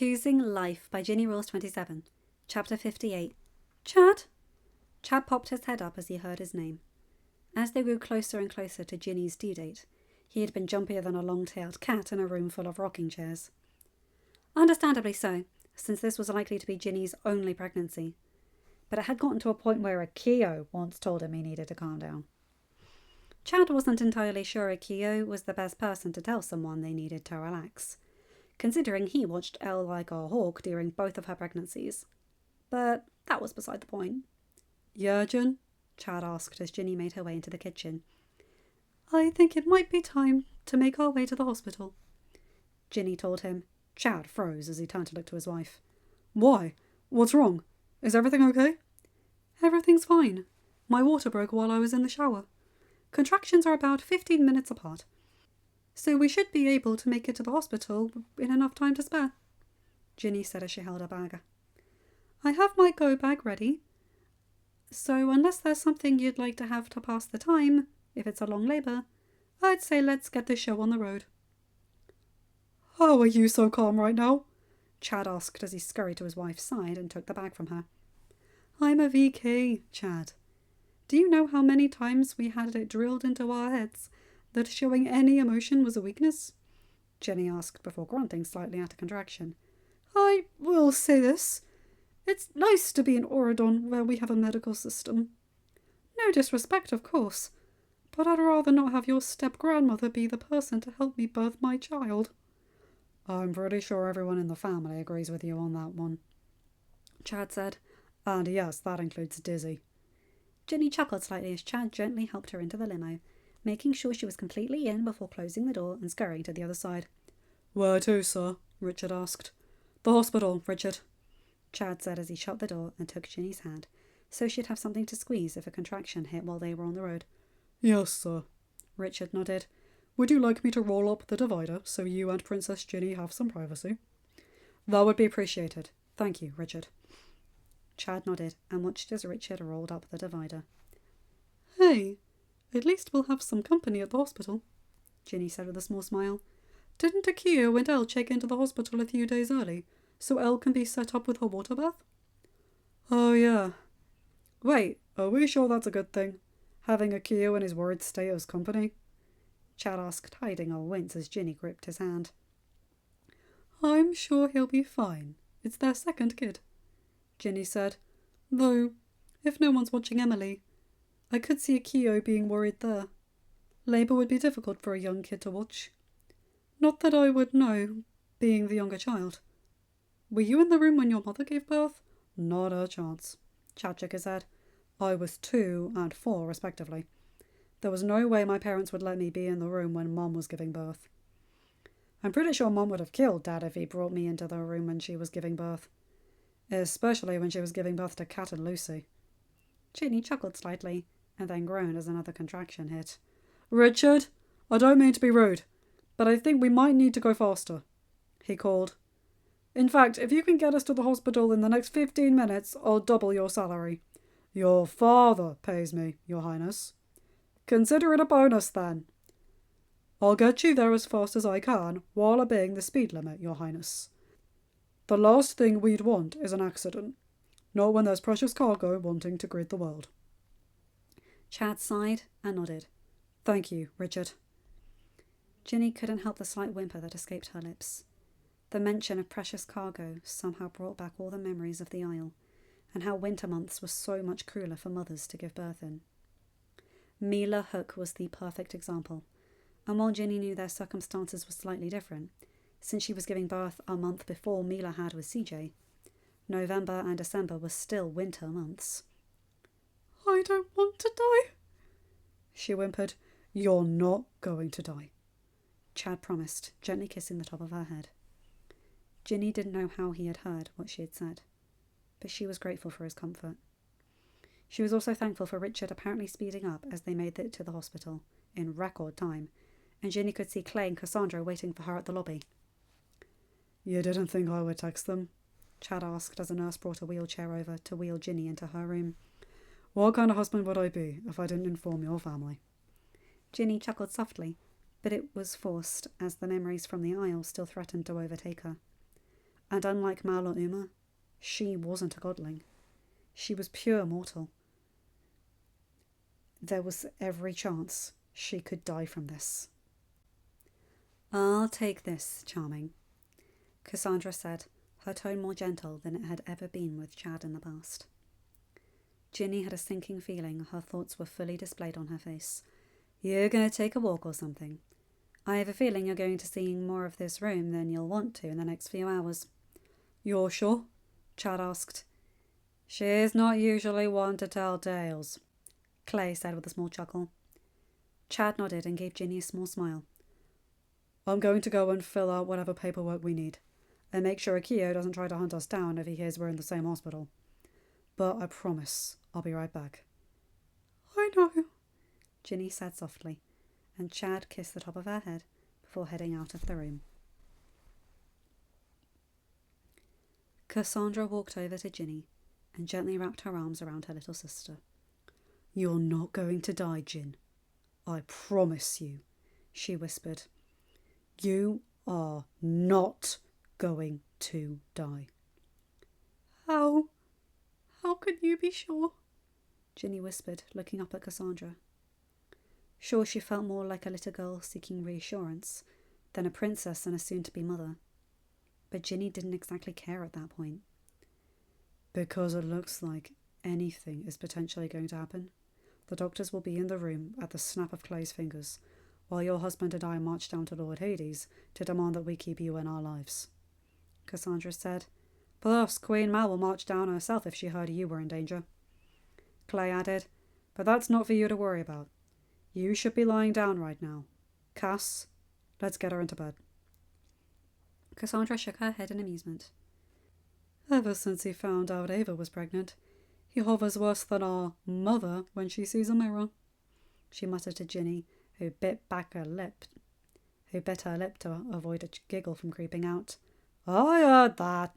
Choosing Life by ginnyrules27, Chapter 58. Chad? Chad popped his head up as he heard his name. As they grew closer and closer to Ginny's due date, he had been jumpier than a long-tailed cat in a room full of rocking chairs. Understandably so, since this was likely to be Ginny's only pregnancy. But it had gotten to a point where Akio once told him he needed to calm down. Chad wasn't entirely sure Akio was the best person to tell someone they needed to relax, considering he watched Elle like a hawk during both of her pregnancies. But that was beside the point. "Yeah, Gin?" Chad asked as Ginny made her way into the kitchen. "I think it might be time to make our way to the hospital," Ginny told him. Chad froze as he turned to look to his wife. "Why? What's wrong? Is everything okay?" "Everything's fine. My water broke while I was in the shower. Contractions are about 15 minutes apart, so we should be able to make it to the hospital in enough time to spare," Ginny said as she held her bag. "I have my go bag ready, so unless there's something you'd like to have to pass the time, if it's a long labour, I'd say let's get this show on the road." "How are you so calm right now?" Chad asked as he scurried to his wife's side and took the bag from her. "I'm a VK, Chad. Do you know how many times we had it drilled into our heads that showing any emotion was a weakness?" Jenny asked before grunting slightly at a contraction. "I will say this. It's nice to be in Oridon where we have a medical system. No disrespect, of course, but I'd rather not have your step-grandmother be the person to help me birth my child." "I'm pretty sure everyone in the family agrees with you on that one," Chad said. "And yes, that includes Dizzy." Ginny chuckled slightly as Chad gently helped her into the limo, making sure she was completely in before closing the door and scurrying to the other side. "Where to, sir?" Richard asked. "The hospital, Richard," Chad said as he shut the door and took Ginny's hand, so she'd have something to squeeze if a contraction hit while they were on the road. "Yes, sir," Richard nodded. "Would you like me to roll up the divider so you and Princess Ginny have some privacy?" "That would be appreciated. Thank you, Richard." Chad nodded and watched as Richard rolled up the divider. "Hey, at least we'll have some company at the hospital," Ginny said with a small smile. "Didn't Akio and Elle check into the hospital a few days early, so Elle can be set up with her water bath?" "Oh, yeah. Wait, are we sure that's a good thing? Having Akio in his worried state as company?" Chad asked, hiding a wince as Ginny gripped his hand. "I'm sure he'll be fine. It's their second kid," Ginny said. "Though, if no one's watching Emily, I could see Akio being worried there. Labour would be difficult for a young kid to watch. Not that I would know, being the younger child. Were you in the room when your mother gave birth?" "Not a chance." Chad shook his head. "I was 2 and 4, respectively. There was no way my parents would let me be in the room when Mum was giving birth. I'm pretty sure Mum would have killed Dad if he brought me into the room when she was giving birth. Especially when she was giving birth to Kat and Lucy." Ginny chuckled slightly, and then groaned as another contraction hit. "Richard, I don't mean to be rude, but I think we might need to go faster," he called. "In fact, if you can get us to the hospital in the next 15 minutes, I'll double your salary. Your father pays me, Your Highness. Consider it a bonus, then." "I'll get you there as fast as I can, while obeying the speed limit, Your Highness. The last thing we'd want is an accident. Not when there's precious cargo wanting to grid the world." Chad sighed and nodded. "Thank you, Richard." Ginny couldn't help the slight whimper that escaped her lips. The mention of precious cargo somehow brought back all the memories of the Isle, and how winter months were so much crueler for mothers to give birth in. Mila Hook was the perfect example, and while Ginny knew their circumstances were slightly different, since she was giving birth a month before Mila had with CJ, November and December were still winter months. "I don't want to die," she whimpered. "You're not going to die," Chad promised, gently kissing the top of her head. Ginny didn't know how he had heard what she had said, but she was grateful for his comfort. She was also thankful for Richard apparently speeding up as they made it to the hospital, in record time, and Ginny could see Clay and Cassandra waiting for her at the lobby. "You didn't think I would text them?" Chad asked as a nurse brought a wheelchair over to wheel Ginny into her room. "What kind of husband would I be if I didn't inform your family?" Ginny chuckled softly, but it was forced as the memories from the Isle still threatened to overtake her. And unlike Mal or Uma, she wasn't a godling. She was pure mortal. There was every chance she could die from this. "I'll take this, Charming," Cassandra said, her tone more gentle than it had ever been with Chad in the past. Ginny had a sinking feeling her thoughts were fully displayed on her face. "You're going to take a walk or something. I have a feeling you're going to see more of this room than you'll want to in the next few hours." "You're sure?" Chad asked. "She's not usually one to tell tales," Clay said with a small chuckle. Chad nodded and gave Ginny a small smile. "I'm going to go and fill out whatever paperwork we need, and make sure Akio doesn't try to hunt us down if he hears we're in the same hospital. But I promise I'll be right back." "I know," Ginny said softly, and Chad kissed the top of her head before heading out of the room. Cassandra walked over to Ginny and gently wrapped her arms around her little sister. "You're not going to die, Gin. I promise you," she whispered. "You are not going to die." How can you be sure?" Ginny whispered, looking up at Cassandra. Sure, she felt more like a little girl seeking reassurance than a princess and a soon-to-be mother. But Ginny didn't exactly care at that point. "Because it looks like anything is potentially going to happen. The doctors will be in the room at the snap of Clay's fingers, while your husband and I march down to Lord Hades to demand that we keep you in our lives," Cassandra said. "Plus, Queen Mal will march down herself if she heard you were in danger." Clay added, "But that's not for you to worry about. You should be lying down right now. Cass, let's get her into bed." Cassandra shook her head in amusement. "Ever since he found out Ava was pregnant, he hovers worse than our mother when she sees a mirror," she muttered to Ginny, who bit her lip to avoid a giggle from creeping out. "I heard that.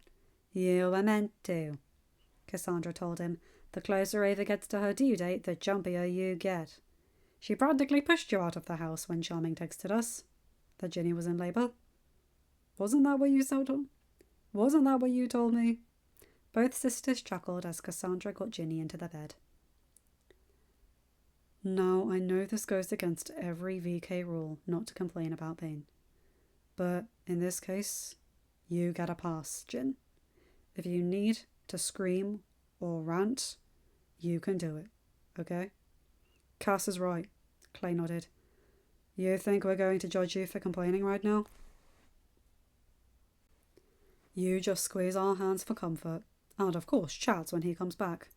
You were meant to," Cassandra told him. "The closer Ava gets to her due date, the jumpier you get. She practically pushed you out of the house when Charming texted us that Ginny was in labour. Wasn't that what you told me?" Both sisters chuckled as Cassandra got Ginny into the bed. "Now, I know this goes against every VK rule not to complain about pain. But in this case, you get a pass, Gin. If you need to scream or rant, you can do it, okay?" "Cass is right," Clay nodded. "You think we're going to judge you for complaining right now? You just squeeze our hands for comfort. And of course, Chad's when he comes back."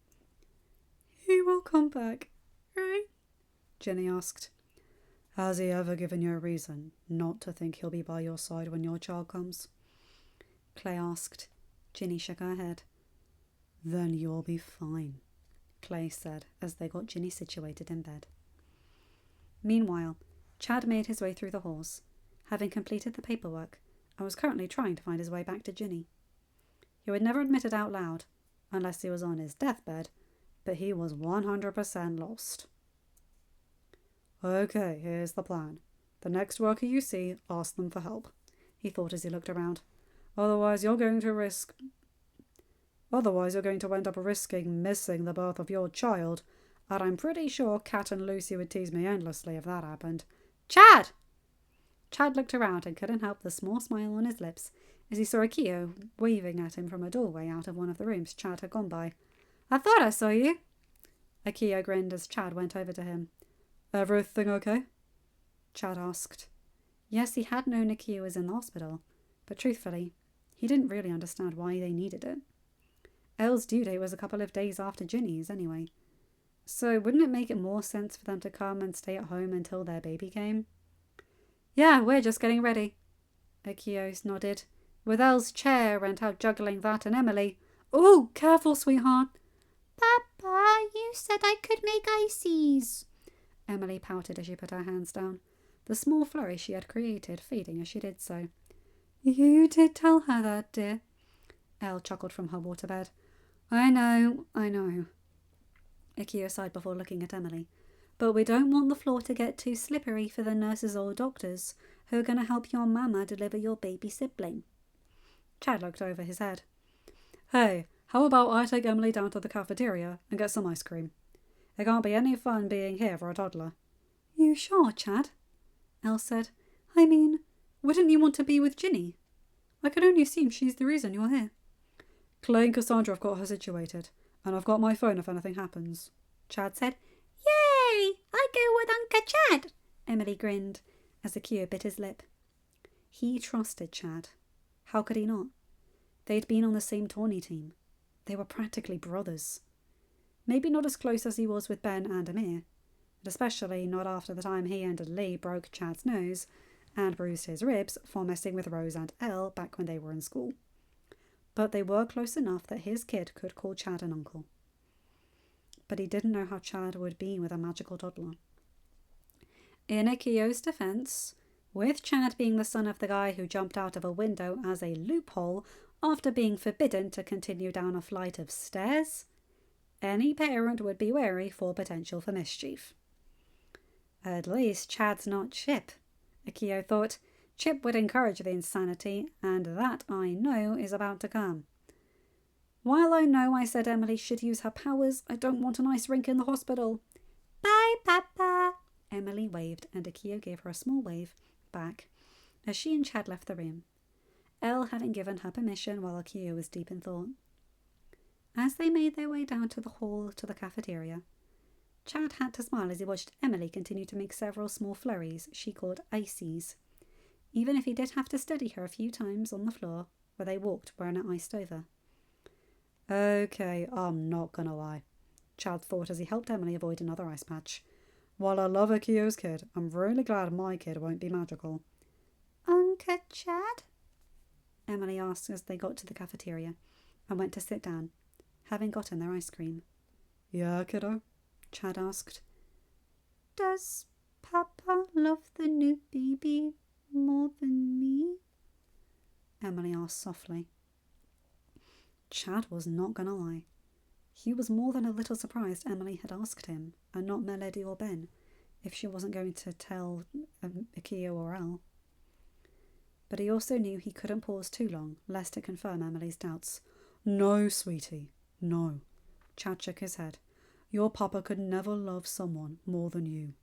"He will come back, right?" Ginny asked. "Has he ever given you a reason not to think he'll be by your side when your child comes?" Clay asked. Ginny shook her head. "Then you'll be fine," Clay said as they got Ginny situated in bed. Meanwhile, Chad made his way through the halls, having completed the paperwork, and was currently trying to find his way back to Ginny. He would never admit it out loud, unless he was on his deathbed, but he was 100% lost. "Okay, here's the plan. The next worker you see, ask them for help," he thought as he looked around. Otherwise you're going to end up risking missing the birth of your child, and I'm pretty sure Kat and Lucy would tease me endlessly if that happened." "Chad!" Chad looked around and couldn't help the small smile on his lips as he saw Akio waving at him from a doorway out of one of the rooms Chad had gone by. "I thought I saw you." Akio grinned as Chad went over to him. "Everything okay?" Chad asked. Yes, he had known Akio was in the hospital, but truthfully, he didn't really understand why they needed it. Elle's due date was a couple of days after Ginny's anyway, so wouldn't it make it more sense for them to come and stay at home until their baby came? "Yeah, we're just getting ready," Akio nodded, "with Elle's chair and out juggling that and Emily." "Oh, careful, sweetheart." "Papa, you said I could make ices," Emily pouted as she put her hands down, the small flourish she had created fading as she did so. "You did tell her that, dear," Elle chuckled from her waterbed. I know. Akio sighed before looking at Emily. "But we don't want the floor to get too slippery for the nurses or doctors who are going to help your mama deliver your baby sibling." Chad looked over his head. Hey, how about I take Emily down to the cafeteria and get some ice cream? It can't be any fun being here for a toddler. You sure, Chad? Elle said. I mean, wouldn't you want to be with Ginny? I can only assume she's the reason you're here. Clay and Cassandra have got her situated, and I've got my phone if anything happens, Chad said. Yay! I go with Uncle Chad, Emily grinned as Akio bit his lip. He trusted Chad. How could he not? They'd been on the same tourney team. They were practically brothers. Maybe not as close as he was with Ben and Amir, but especially not after the time he and Lee broke Chad's nose and bruised his ribs for messing with Rose and Elle back when they were in school. But they were close enough that his kid could call Chad an uncle. But he didn't know how Chad would be with a magical toddler. In Akio's defense, with Chad being the son of the guy who jumped out of a window as a loophole after being forbidden to continue down a flight of stairs, any parent would be wary for potential for mischief. At least Chad's not Chip, Akio thought. Chip would encourage the insanity, and that I know is about to come. While I know I said Emily should use her powers, I don't want an ice rink in the hospital. Bye, Papa. Emily waved, and Akio gave her a small wave back as she and Chad left the room. Elle hadn't given her permission while Akio was deep in thought. As they made their way down to the hall to the cafeteria, Chad had to smile as he watched Emily continue to make several small flurries she called ices, even if he did have to steady her a few times on the floor where they walked wearing it iced over. Okay, I'm not gonna lie, Chad thought as he helped Emily avoid another ice patch. While I love Akio's kid, I'm really glad my kid won't be magical. Uncle Chad? Emily asked as they got to the cafeteria and went to sit down, having gotten their ice cream. Yeah, kiddo? Chad asked. Does Papa love the new baby more than me? Emily asked softly. Chad was not going to lie. He was more than a little surprised Emily had asked him, and not Melody or Ben, if she wasn't going to tell Akio or Elle. But he also knew he couldn't pause too long, lest it confirm Emily's doubts. No, sweetie, no. Chad shook his head. Your papa could never love someone more than you.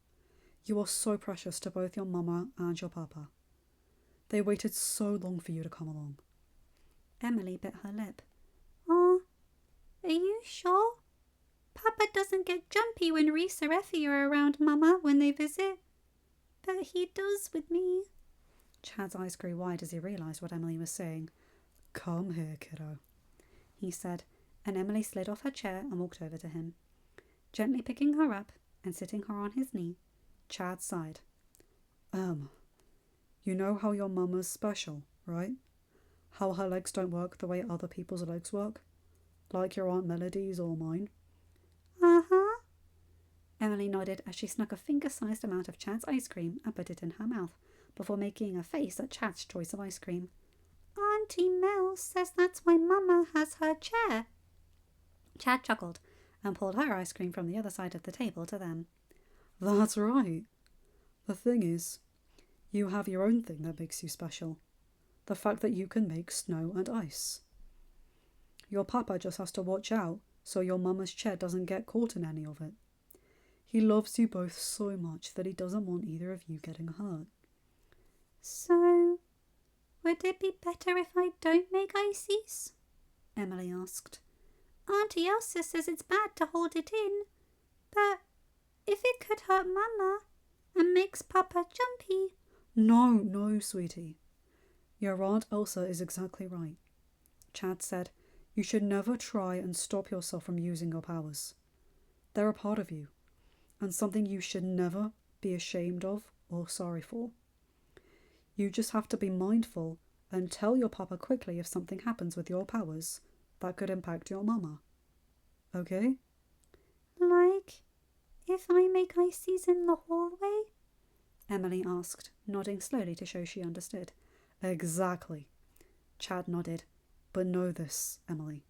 You are so precious to both your mama and your papa. They waited so long for you to come along. Emily bit her lip. Are you sure? Papa doesn't get jumpy when Reese or Effie are around Mama when they visit. But he does with me. Chad's eyes grew wide as he realised what Emily was saying. Come here, kiddo, he said, and Emily slid off her chair and walked over to him. Gently picking her up and sitting her on his knee, Chad sighed. You know how your mama's special, right? How her legs don't work the way other people's legs work? Like your Aunt Melody's or mine? Uh-huh. Emily nodded as she snuck a finger-sized amount of Chad's ice cream and put it in her mouth, before making a face at Chad's choice of ice cream. Auntie Mel says that's why Mama has her chair. Chad chuckled and pulled her ice cream from the other side of the table to them. That's right. The thing is, you have your own thing that makes you special. The fact that you can make snow and ice. Your papa just has to watch out so your mama's chair doesn't get caught in any of it. He loves you both so much that he doesn't want either of you getting hurt. So, would it be better if I don't make ices? Emily asked. Auntie Elsa says it's bad to hold it in, but if it could hurt Mama and makes Papa jumpy... No, sweetie. Your Aunt Elsa is exactly right. Chad said, you should never try and stop yourself from using your powers. They're a part of you, and something you should never be ashamed of or sorry for. You just have to be mindful and tell your papa quickly if something happens with your powers that could impact your mama. Okay? Like, if I make ices in the hallway? Emily asked, nodding slowly to show she understood. Exactly. Chad nodded. But know this, Emily.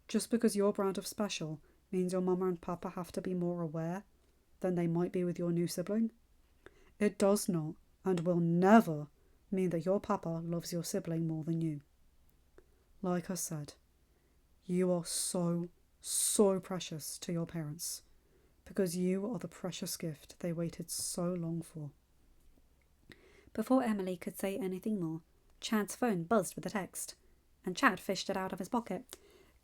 Just because your brand of special means your mama and papa have to be more aware than they might be with your new sibling, it does not and will never mean that your papa loves your sibling more than you. Like I said, you are so precious to your parents, because you are the precious gift they waited so long for. Before Emily could say anything more, Chad's phone buzzed with a text, and Chad fished it out of his pocket.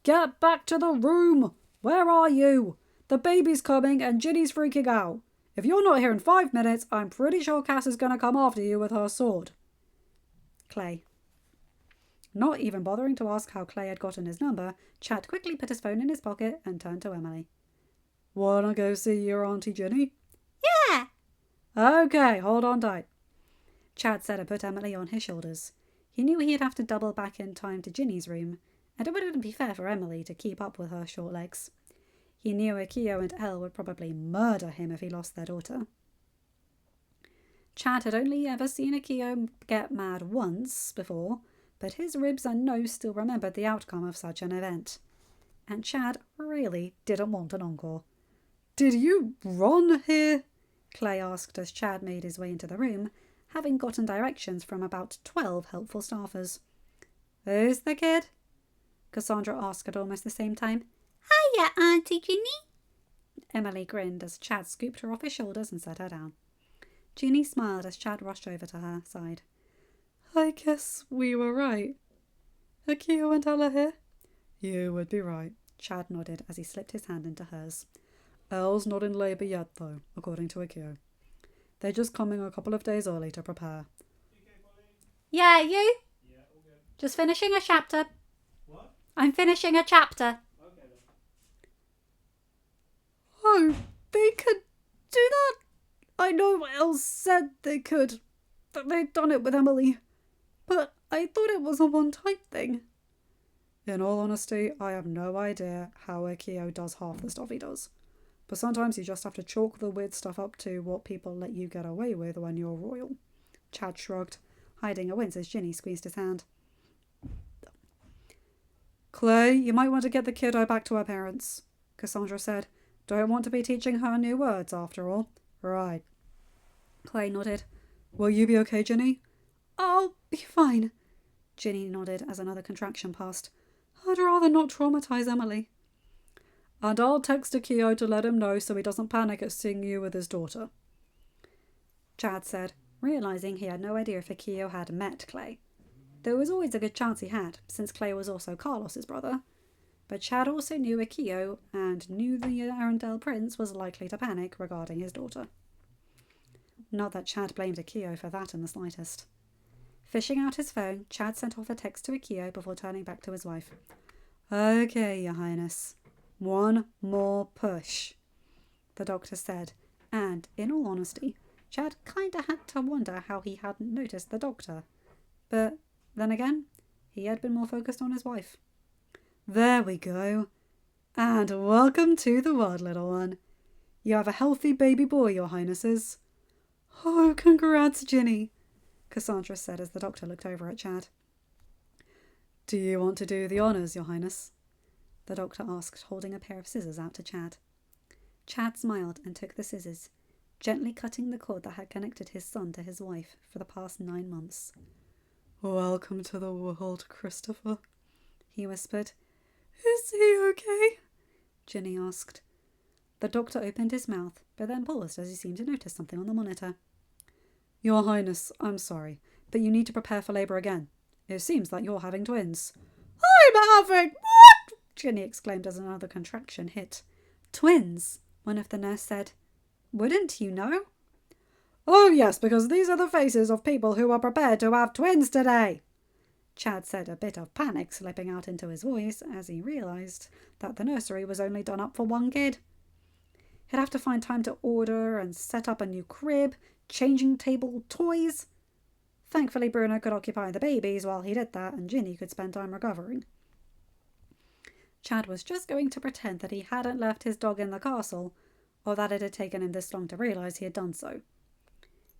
Get back to the room! Where are you? The baby's coming and Ginny's freaking out. If you're not here in 5 minutes, I'm pretty sure Cass is going to come after you with her sword. Clay. Not even bothering to ask how Clay had gotten his number, Chad quickly put his phone in his pocket and turned to Emily. Wanna go see your Auntie Ginny? Yeah! Okay, hold on tight. Chad said and put Emily on his shoulders. He knew he'd have to double back in time to Ginny's room, and it wouldn't be fair for Emily to keep up with her short legs. He knew Akio and Elle would probably murder him if he lost their daughter. Chad had only ever seen Akio get mad once before, but his ribs and nose still remembered the outcome of such an event. And Chad really didn't want an encore. Did you run here? Clay asked as Chad made his way into the room, having gotten directions from about 12 helpful staffers. Who's the kid? Cassandra asked at almost the same time. Hiya, Auntie Ginny. Emily grinned as Chad scooped her off his shoulders and set her down. Ginny smiled as Chad rushed over to her side. I guess we were right. Akio and Elle are here? You would be right. Chad nodded as he slipped his hand into hers. Elle's not in labour yet, though, according to Akio. They're just coming a couple of days early to prepare. Yeah, you? Yeah, all good. Just finishing a chapter. What? I'm finishing a chapter. Okay then. Oh, they could do that? I know Elle said they could, that they'd done it with Emily, but I thought it was a one-time thing. In all honesty, I have no idea how Akio does half the stuff he does. But sometimes you just have to chalk the weird stuff up to what people let you get away with when you're royal. Chad shrugged, hiding a wince as Ginny squeezed his hand. Clay, you might want to get the kiddo back to her parents, Cassandra said. Don't want to be teaching her new words, after all. Right. Clay nodded. Will you be okay, Ginny? I'll be fine. Ginny nodded as another contraction passed. I'd rather not traumatize Emily. And I'll text Akio to let him know so he doesn't panic at seeing you with his daughter, Chad said, realising he had no idea if Akio had met Clay. There was always a good chance he had, since Clay was also Carlos's brother. But Chad also knew Akio and knew the Arendelle prince was likely to panic regarding his daughter. Not that Chad blamed Akio for that in the slightest. Fishing out his phone, Chad sent off a text to Akio before turning back to his wife. Okay, Your Highness. One more push, the doctor said, and, in all honesty, Chad kinda had to wonder how he hadn't noticed the doctor. But, then again, he had been more focused on his wife. There we go. And welcome to the world, little one. You have a healthy baby boy, Your Highnesses. Oh, congrats, Ginny, Cassandra said as the doctor looked over at Chad. Do you want to do the honours, Your Highness? The doctor asked, holding a pair of scissors out to Chad. Chad smiled and took the scissors, gently cutting the cord that had connected his son to his wife for the past 9 months. Welcome to the world, Christopher, he whispered. Is he okay? Ginny asked. The doctor opened his mouth, but then paused as he seemed to notice something on the monitor. Your Highness, I'm sorry, but you need to prepare for labour again. It seems like you're having twins. I'm having what? Ginny exclaimed as another contraction hit. Twins, one of the nurse said. Wouldn't you know? Oh yes, because these are the faces of people who are prepared to have twins today, Chad said, a bit of panic slipping out into his voice as he realised that the nursery was only done up for one kid. He'd have to find time to order and set up a new crib, changing table, toys. Thankfully, Bruno could occupy the babies while he did that, and Ginny could spend time recovering. Chad was just going to pretend that he hadn't left his dog in the castle, or that it had taken him this long to realise he had done so.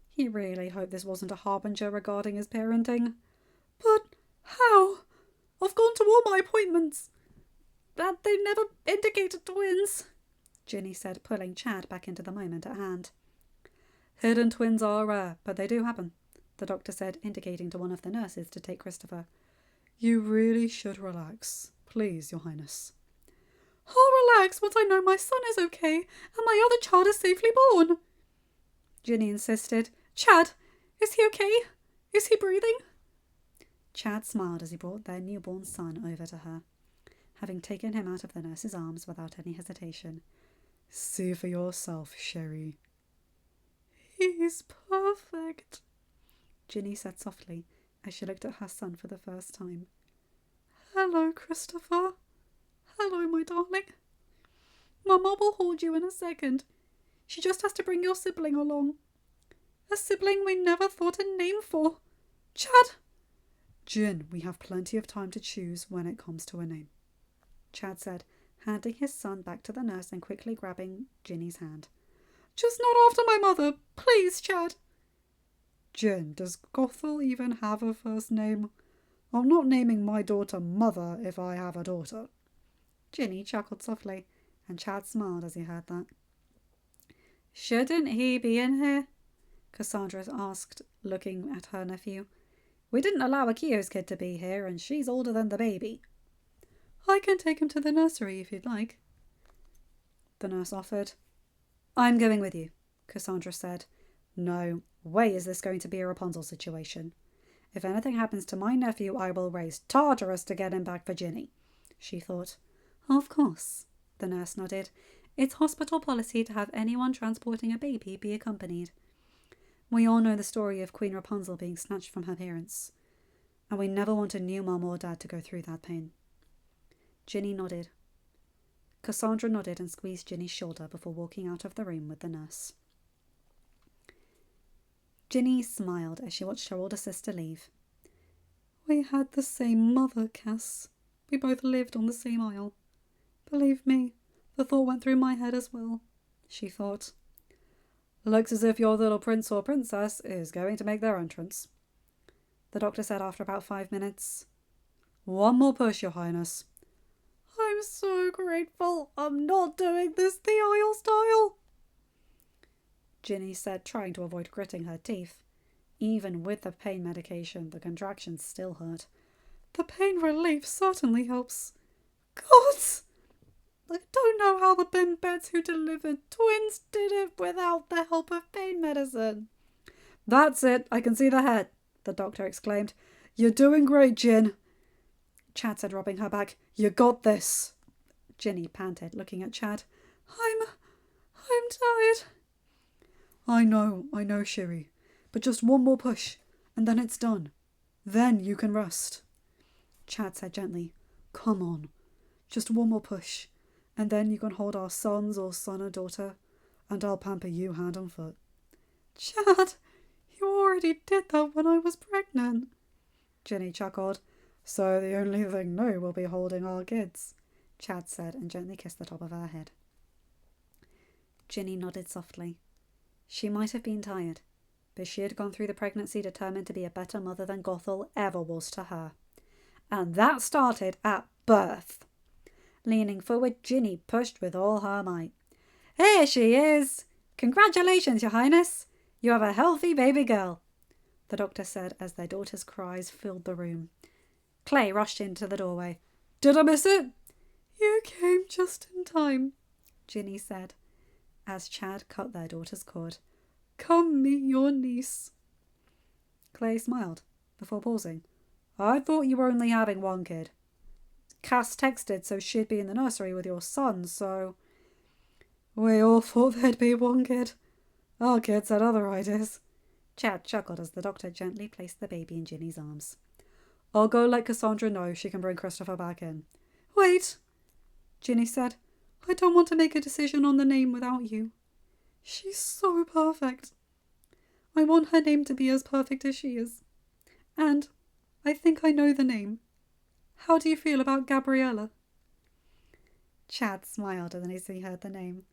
He really hoped this wasn't a harbinger regarding his parenting. But how? I've gone to all my appointments. But they never indicated twins, Ginny said, pulling Chad back into the moment at hand. Hidden twins are rare, but they do happen, the doctor said, indicating to one of the nurses to take Christopher. You really should relax. Please, Your Highness. I'll relax once I know my son is okay and my other child is safely born. Ginny insisted. Chad, is he okay? Is he breathing? Chad smiled as he brought their newborn son over to her, having taken him out of the nurse's arms without any hesitation. See for yourself, Sherry. He's perfect, Ginny said softly as she looked at her son for the first time. Hello, Christopher. Hello, my darling. Mama will hold you in a second. She just has to bring your sibling along. A sibling we never thought a name for. Chad! Gin, we have plenty of time to choose when it comes to a name, Chad said, handing his son back to the nurse and quickly grabbing Ginny's hand. Just not after my mother, please, Chad. Gin, does Gothel even have a first name? I'm not naming my daughter Mother if I have a daughter. Ginny chuckled softly, and Chad smiled as he heard that. Shouldn't he be in here? Cassandra asked, looking at her nephew. We didn't allow Akio's kid to be here, and she's older than the baby. I can take him to the nursery if you'd like, the nurse offered. I'm going with you, Cassandra said. No way is this going to be a Rapunzel situation. If anything happens to my nephew, I will raise Tartarus to get him back for Ginny, she thought. Of course, the nurse nodded. It's hospital policy to have anyone transporting a baby be accompanied. We all know the story of Queen Rapunzel being snatched from her parents, and we never want a new mum or dad to go through that pain. Ginny nodded. Cassandra nodded and squeezed Ginny's shoulder before walking out of the room with the nurse. Ginny smiled as she watched her older sister leave. We had the same mother, Cass. We both lived on the same aisle. Believe me, the thought went through my head as well, she thought. Looks as if your little prince or princess is going to make their entrance, the doctor said after about 5 minutes. One more push, Your Highness. I'm so grateful I'm not doing this the aisle style, Ginny said, trying to avoid gritting her teeth. Even with the pain medication, the contractions still hurt. The pain relief certainly helps. God! I don't know how the bimbets who delivered twins did it without the help of pain medicine. That's it, I can see the head, the doctor exclaimed. You're doing great, Gin. Chad said, rubbing her back. You got this. Ginny panted, looking at Chad. I'm tired. I know, Sherry. But just one more push, and then it's done. Then you can rest. Chad said gently. Come on. Just one more push, and then you can hold our sons or son or daughter, and I'll pamper you hand and foot. Chad, you already did that when I was pregnant. Ginny chuckled. So the only thing new will be holding our kids, Chad said, and gently kissed the top of her head. Ginny nodded softly. She might have been tired, but she had gone through the pregnancy determined to be a better mother than Gothel ever was to her. And that started at birth. Leaning forward, Ginny pushed with all her might. Here she is! Congratulations, Your Highness! You have a healthy baby girl, the doctor said as their daughter's cries filled the room. Clay rushed into the doorway. Did I miss it? You came just in time, Ginny said, as Chad cut their daughter's cord. Come meet your niece. Clay smiled, before pausing. I thought you were only having one kid. Cass texted so she'd be in the nursery with your son, so... We all thought there'd be one kid. Our kids had other ideas. Chad chuckled as the doctor gently placed the baby in Ginny's arms. I'll go let Cassandra know she can bring Christopher back in. Wait, Ginny said. I don't want to make a decision on the name without you. She's so perfect. I want her name to be as perfect as she is. And I think I know the name. How do you feel about Gabriella? Chad smiled as he heard the name.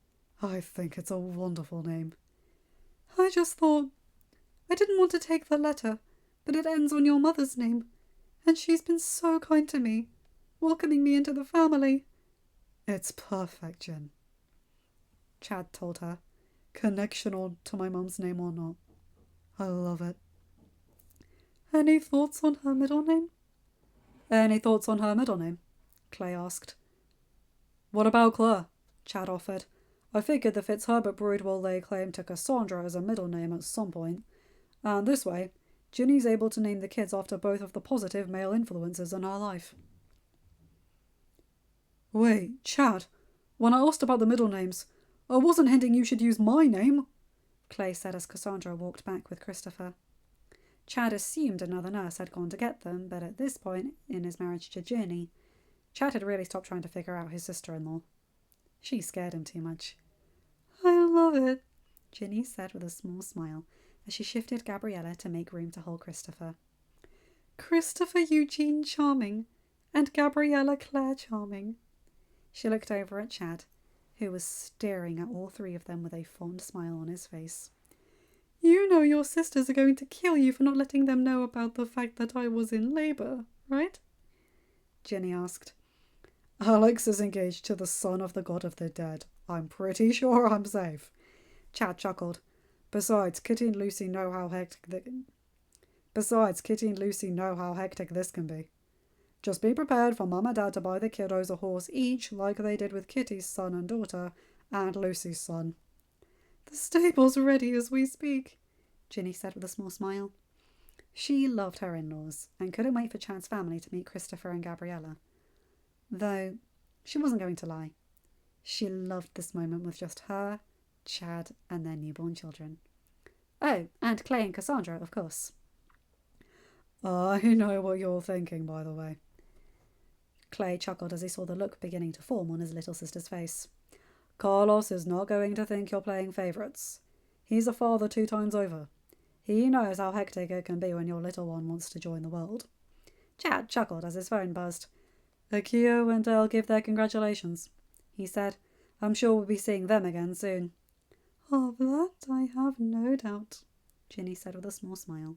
I think it's a wonderful name. I just thought... I didn't want to take the letter, but it ends on your mother's name. And she's been so kind to me, welcoming me into the family. It's perfect, Jen, Chad told her. Connection or to my mum's name or not. I love it. Any thoughts on her middle name? Any thoughts on her middle name? Clay asked. What about Claire? Chad offered. I figured the Fitzherbert brood will lay claim to Cassandra as a middle name at some point. And this way, Ginny's able to name the kids after both of the positive male influences in her life. Wait, Chad, when I asked about the middle names, I wasn't hinting you should use my name, Clay said as Cassandra walked back with Christopher. Chad assumed another nurse had gone to get them, but at this point in his marriage to Ginny, Chad had really stopped trying to figure out his sister-in-law. She scared him too much. I love it, Ginny said with a small smile as she shifted Gabriella to make room to hold Christopher. Christopher Eugene Charming and Gabriella Claire Charming. She looked over at Chad, who was staring at all three of them with a fond smile on his face. You know your sisters are going to kill you for not letting them know about the fact that I was in labour, right? Ginny asked. Alex is engaged to the son of the god of the dead. I'm pretty sure I'm safe. Chad chuckled. Besides, Kitty and Lucy know how hectic this can be. Just be prepared for Mum and Dad to buy the kiddos a horse each, like they did with Kitty's son and daughter, and Lucy's son. The stable's ready as we speak, Ginny said with a small smile. She loved her in-laws, and couldn't wait for Chad's family to meet Christopher and Gabriella. Though, she wasn't going to lie. She loved this moment with just her, Chad, and their newborn children. Oh, and Clay and Cassandra, of course. I know what you're thinking, by the way. Clay chuckled as he saw the look beginning to form on his little sister's face. Carlos is not going to think you're playing favourites. He's a father 2 times over. He knows how hectic it can be when your little one wants to join the world. Chad chuckled as his phone buzzed. Akio and Dale give their congratulations, he said. I'm sure we'll be seeing them again soon. Of that I have no doubt, Ginny said with a small smile.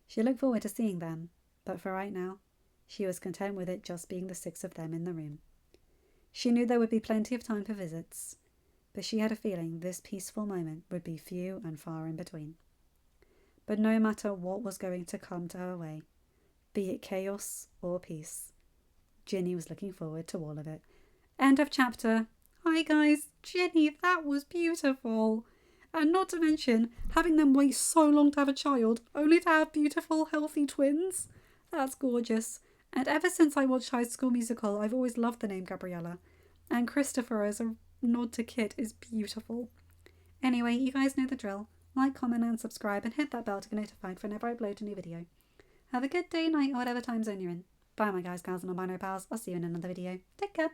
She looked forward to seeing them, but for right now, she was content with it just being the 6 of them in the room. She knew there would be plenty of time for visits, but she had a feeling this peaceful moment would be few and far in between. But no matter what was going to come to her way, be it chaos or peace, Ginny was looking forward to all of it. End of chapter. Hi guys, Ginny, that was beautiful. And not to mention, having them wait so long to have a child, only to have beautiful, healthy twins. That's gorgeous. And ever since I watched High School Musical, I've always loved the name Gabriella. And Christopher as a nod to Kit is beautiful. Anyway, you guys know the drill. Like, comment and subscribe and hit that bell to get notified whenever I upload a new video. Have a good day, night, or whatever time zone you're in. Bye my guys, gals and albino pals. I'll see you in another video. Take care.